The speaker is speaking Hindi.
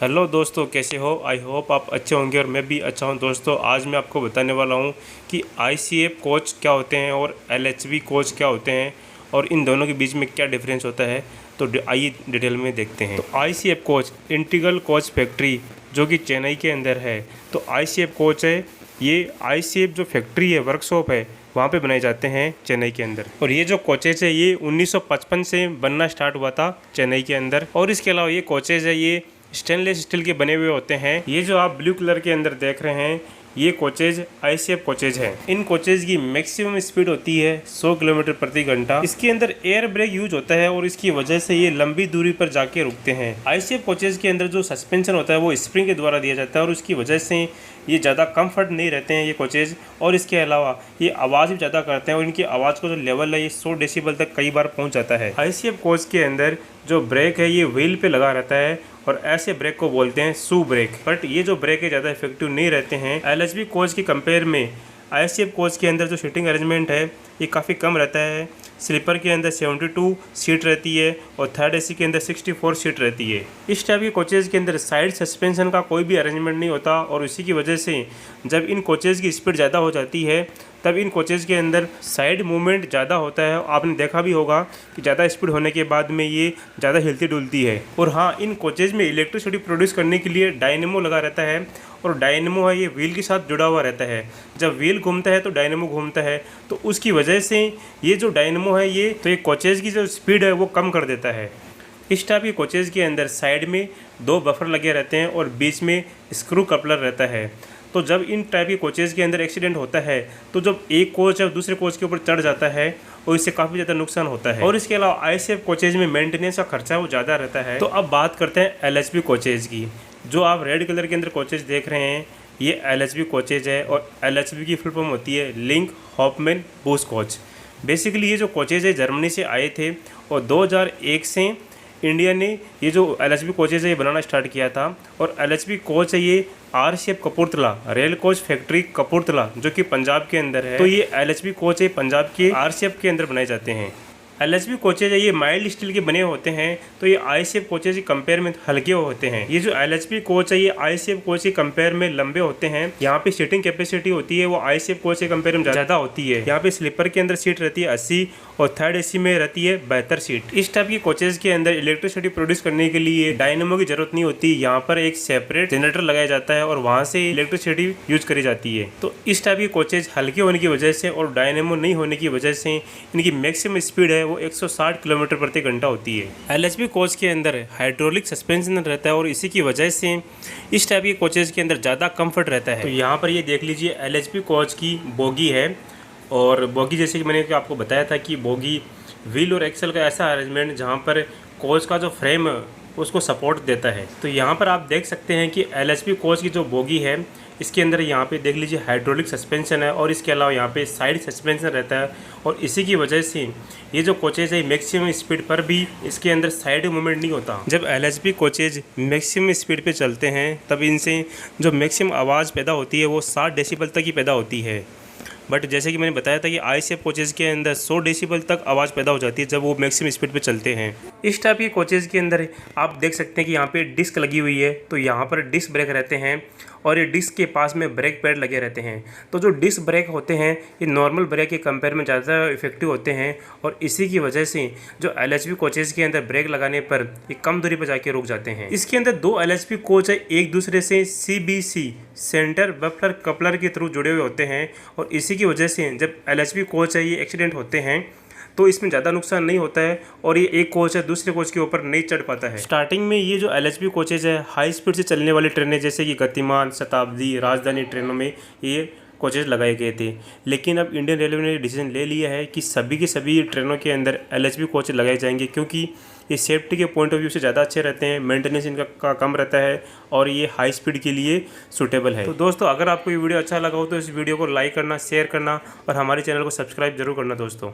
हेलो दोस्तों, कैसे हो? आई होप आप अच्छे होंगे और मैं भी अच्छा हूं। दोस्तों, आज मैं आपको बताने वाला हूं कि आईसीएफ कोच क्या होते हैं और एलएचबी कोच क्या होते हैं और इन दोनों के बीच में क्या डिफरेंस होता है। तो आइए डिटेल में देखते हैं। तो ICF coach integral coach factory जो कि चेन्नई के अंदर है। तो आईसीएफ कोच है, ये आईसीएफ जो फैक्ट्री है, वर्कशॉप है, वहाँ पे बनाए जाते हैं चेन्नई के अंदर। और ये जो कोचेज है ये 1955 से बनना स्टार्ट हुआ था चेन्नई के अंदर। और इसके अलावा ये कोचेज है ये स्टेनलेस स्टील के बने हुए होते हैं। ये जो आप ब्लू कलर के अंदर देख रहे हैं ये कोचेज आईसीएफ कोचेज हैं। इन कोचेज की मैक्सिमम स्पीड होती है 100 किलोमीटर प्रति घंटा। इसके अंदर एयर ब्रेक यूज होता है और इसकी वजह से ये लंबी दूरी पर जाके रुकते हैं। आईसीएफ कोचेज के अंदर जो सस्पेंशन होता है वो स्प्रिंग के द्वारा दिया जाता है और उसकी वजह से ये ज़्यादा कंफर्ट नहीं रहते हैं ये कोचेज। और इसके अलावा ये आवाज़ भी ज़्यादा करते हैं और इनकी आवाज़ का जो लेवल है ये 100 डेसिबल तक कई बार पहुंच जाता है। आईसीएफ कोच के अंदर जो ब्रेक है ये व्हील पे लगा रहता है और ऐसे ब्रेक को बोलते हैं शू ब्रेक। बट ये जो ब्रेक है ज़्यादा इफेक्टिव नहीं रहते हैं। एलएचबी कोच की कंपेयर में आईसीएफ कोच के अंदर जो सीटिंग अरेंजमेंट है ये काफ़ी कम रहता है। स्लीपर के अंदर 72 सीट रहती है और थर्ड एसी के अंदर 64 सीट रहती है। इस टाइप के कोचेज़ के अंदर साइड सस्पेंशन का कोई भी अरेंजमेंट नहीं होता और इसी की वजह से जब इन कोचेज़ की स्पीड ज़्यादा हो जाती है तब इन कोचेज़ के अंदर साइड मूवमेंट ज़्यादा होता है। आपने देखा भी होगा कि ज़्यादा स्पीड होने के बाद में ये ज़्यादा हिलती डुलती है। और हाँ, इन कोचेज़ में इलेक्ट्रिसिटी प्रोड्यूस करने के लिए डायनेमो लगा रहता है और डायनेमो है ये व्हील के साथ जुड़ा हुआ रहता है। जब व्हील घूमता है तो डायनेमो घूमता है, तो उसकी वजह से ये जो डायनेमो है ये तो एक कोचेज़ की जो स्पीड है वो कम कर देता है। इस टाइप के कोचेज़ के अंदर साइड में 2 बफर लगे रहते हैं और बीच में स्क्रू कपलर रहता है। तो जब इन टाइप के कोचेज़ के अंदर एक्सीडेंट होता है तो जब एक कोच है दूसरे कोच के ऊपर चढ़ जाता है और इससे काफ़ी ज़्यादा नुकसान होता है। और इसके अलावा आईसीएफ कोचेज़ में मेंटेनेंस का खर्चा वो ज़्यादा रहता है। तो अब बात करते हैं एलएचबी कोचेज़ की। जो आप रेड कलर के अंदर कोचेज़ देख रहे हैं ये एलएचबी कोचेज़ है और एलएचबी की फुल फॉर्म होती है लिंक हॉफमैन बूश कोच। बेसिकली ये जो कोचेज़ है जर्मनी से आए थे और 2001 से इंडिया ने ये जो एलएचबी कोचेज़ है ये बनाना स्टार्ट किया था। और एलएचबी कोच है ये RCF Kapurthala rail coach factory Kapurthala जो कि पंजाब के अंदर है। तो ये एलएचबी कोच है पंजाब के आरसीएफ के अंदर बनाए जाते हैं। एलएचबी कोचेज है ये माइल्ड स्टील के बने होते हैं। तो ये आईसीएफ कोचेज के कंपेयर में हल्के होते हैं। ये जो एलएचबी कोच है ये आईसीएफ कोच के कंपेयर में लंबे होते हैं। यहाँ पे सीटिंग कैपेसिटी होती है वो आईसीएफ कोच के कंपेयर में ज़्यादा होती है। यहाँ पे स्लीपर के अंदर सीट रहती है 80 और थर्ड एसी में रहती है 72 सीट। इस टाइप की कोचेज के अंदर इलेक्ट्रिसिटी प्रोड्यूस करने के लिए डायनेमो की जरूरत नहीं होती। यहाँ पर एक सेपरेट जनरेटर लगाया जाता है और वहाँ से इलेक्ट्रिसिटी यूज करी जाती है। तो इस टाइप की कोचेज हल्के होने की वजह से और डायनेमो नहीं होने की वजह से इनकी मैक्सिमम स्पीड है वो 160 किलोमीटर प्रति घंटा होती है। एलएचबी कोच के अंदर हाइड्रोलिक सस्पेंशन रहता है और इसी की वजह से इस टाइप के कोचेज के अंदर ज़्यादा कंफर्ट रहता है। तो यहाँ पर ये देख लीजिए एलएचबी कोच की बोगी है और बोगी जैसे कि मैंने आपको बताया था कि बोगी व्हील और एक्सल का ऐसा अरेंजमेंट जहाँ पर कोच का जो फ्रेम उसको सपोर्ट देता है। तो यहाँ पर आप देख सकते हैं कि एलएचबी कोच की जो बोगी है इसके अंदर यहाँ पे देख लीजिए हाइड्रोलिक सस्पेंशन है और इसके अलावा यहाँ पे साइड सस्पेंशन रहता है और इसी की वजह से ये जो कोचेज है मैक्सिमम स्पीड पर भी इसके अंदर साइड मूवमेंट नहीं होता। जब एलएचबी कोचेज मैक्सिमम स्पीड पे चलते हैं तब इनसे जो मैक्सिमम आवाज़ पैदा होती है वो 60 डेसिबल तक ही पैदा होती है। बट जैसे कि मैंने बताया था कि आईसीएफ कोचेज़ के अंदर 100 डेसिबल तक आवाज़ पैदा हो जाती है जब वो मैक्सिमम स्पीड पे चलते हैं। इस टाइप की कोचेज़ के अंदर आप देख सकते हैं कि यहाँ पे डिस्क लगी हुई है। तो यहाँ पर डिस्क ब्रेक रहते हैं और ये डिस्क के पास में ब्रेक पैड लगे रहते हैं। तो जो डिस्क ब्रेक होते हैं ये नॉर्मल ब्रेक के कंपेयर में ज़्यादा इफेक्टिव होते हैं और इसी की वजह से जो एलएचबी कोचेज़ के अंदर ब्रेक लगाने पर ये कम दूरी पर जाके रुक जाते हैं। इसके अंदर 2 एलएचबी कोच है एक दूसरे से सीबीसी सेंटर बफर कपलर के थ्रू जुड़े हुए होते हैं और इसी की वजह से जब एलएचबी कोच है ये एक्सीडेंट होते हैं तो इसमें ज़्यादा नुकसान नहीं होता है और ये एक कोच है दूसरे कोच के ऊपर नहीं चढ़ पाता है। स्टार्टिंग में ये जो एलएचबी कोचेज है हाई स्पीड से चलने वाली ट्रेनें जैसे कि गतिमान, शताब्दी, राजधानी ट्रेनों में ये कोचेज लगाए गए थे। लेकिन अब इंडियन रेलवे ने डिसीजन ले लिया है कि सभी के सभी ट्रेनों के अंदर एलएचबी कोच लगाए जाएंगे क्योंकि ये सेफ्टी के पॉइंट ऑफ व्यू से ज़्यादा अच्छे रहते हैं, मेंटेनेंस इनका कम रहता है और ये हाई स्पीड के लिए सूटेबल है। तो दोस्तों, अगर आपको ये वीडियो अच्छा लगा हो तो इस वीडियो को लाइक करना, शेयर करना और हमारे चैनल को सब्सक्राइब जरूर करना दोस्तों।